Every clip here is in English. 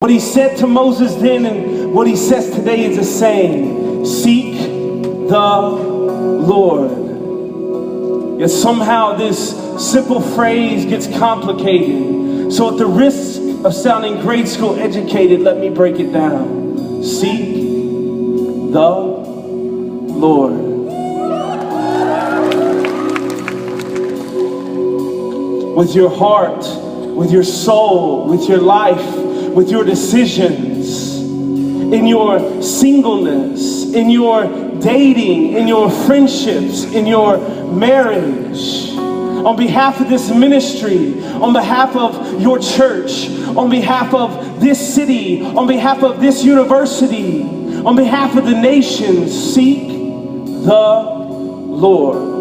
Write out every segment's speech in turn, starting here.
What he said to Moses then and what he says today is the same. Seek the Lord. Yet somehow this simple phrase gets complicated. So at the risk of sounding grade school educated, let me break it down. Seek the Lord. With your heart, with your soul, with your life, with your decisions, in your singleness, in your dating, in your friendships, in your marriage, on behalf of this ministry, on behalf of your church, on behalf of this city, on behalf of this university, on behalf of the nations, seek the Lord.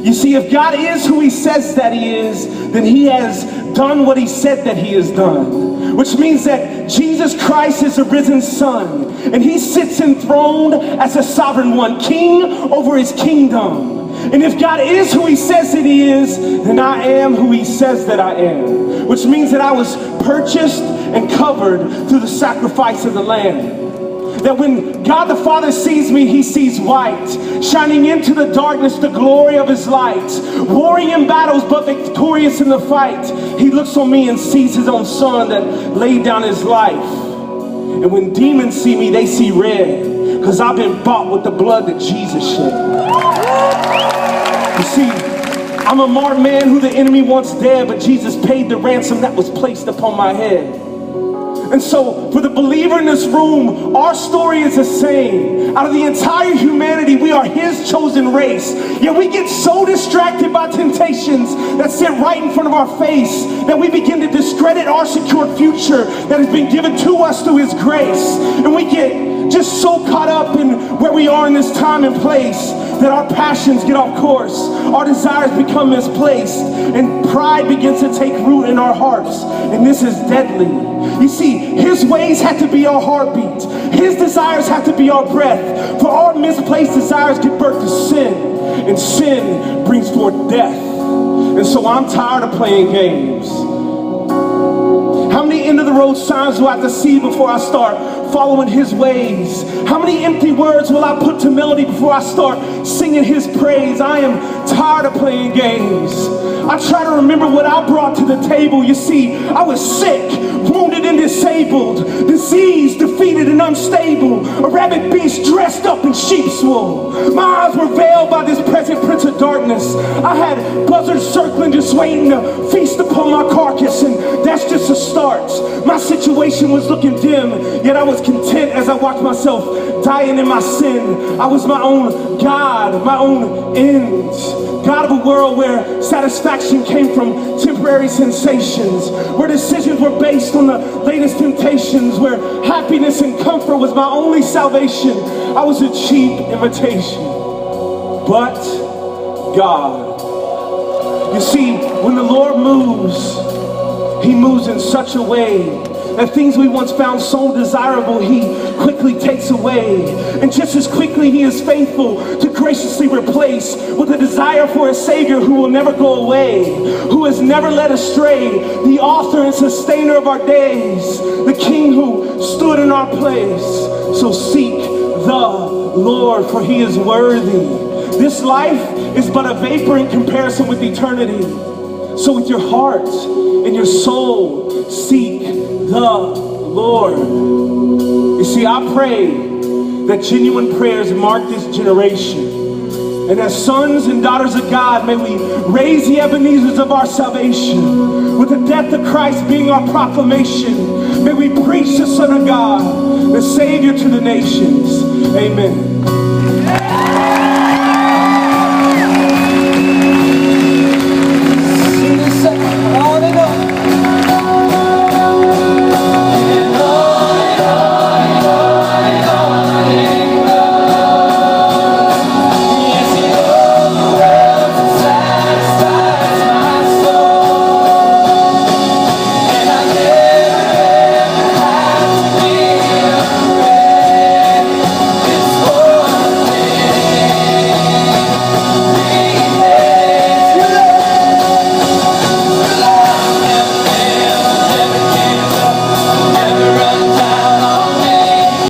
You see, if God is who he says that he is, then he has done what he said that he has done. Which means that Jesus Christ is the risen Son, and he sits enthroned as a sovereign one, king over his kingdom. And if God is who he says that he is, then I am who he says that I am. Which means that I was purchased and covered through the sacrifice of the Lamb. That when God the Father sees me, he sees white, shining into the darkness the glory of his light, warring in battles but victorious in the fight. He looks on me and sees his own Son that laid down his life. And when demons see me, they see red, because I've been bought with the blood that Jesus shed. You see, I'm a marked man who the enemy wants dead, but Jesus paid the ransom that was placed upon my head. And so, for the believer in this room, our story is the same. Out of the entire humanity, we are his chosen race. Yet we get so distracted by temptations that sit right in front of our face that we begin to discredit our secure future that has been given to us through his grace. And we get just so caught up in where we are in this time and place that our passions get off course, our desires become misplaced, and pride begins to take root in our hearts. And this is deadly. You see, his ways have to be our heartbeat. His desires have to be our breath. For our misplaced desires give birth to sin, and sin brings forth death. And so I'm tired of playing games. How many end-of-the-road signs do I have to see before I start following his ways? How many empty words will I put to melody before I start singing his praise? I am tired of playing games. I try to remember what I brought to the table. You see, I was sick, wounded and disabled, diseased, defeated and unstable, a rabid beast dressed up in sheep's wool. My eyes were veiled by this present prince of darkness. I had buzzards circling just waiting to feast upon my carcass, and that's just a start. My situation was looking dim, yet I was content as I watched myself dying in my sin. I was my own God, my own end. God of a world where satisfaction came from temporary sensations, where decisions were based on the latest temptations, where happiness and comfort was my only salvation. I was a cheap imitation. But God. You see, when the Lord moves, he moves in such a way that things we once found so desirable, he quickly takes away. And just as quickly, he is faithful to graciously replace with a desire for a Savior who will never go away, who has never led astray, the author and sustainer of our days, the King who stood in our place. So seek the Lord, for he is worthy. This life is but a vapor in comparison with eternity. So with your heart and your soul, seek the Lord. You see, I pray that genuine prayers mark this generation. And as sons and daughters of God, may we raise the Ebenezers of our salvation, with the death of Christ being our proclamation. May we preach the Son of God, the Savior to the nations. Amen.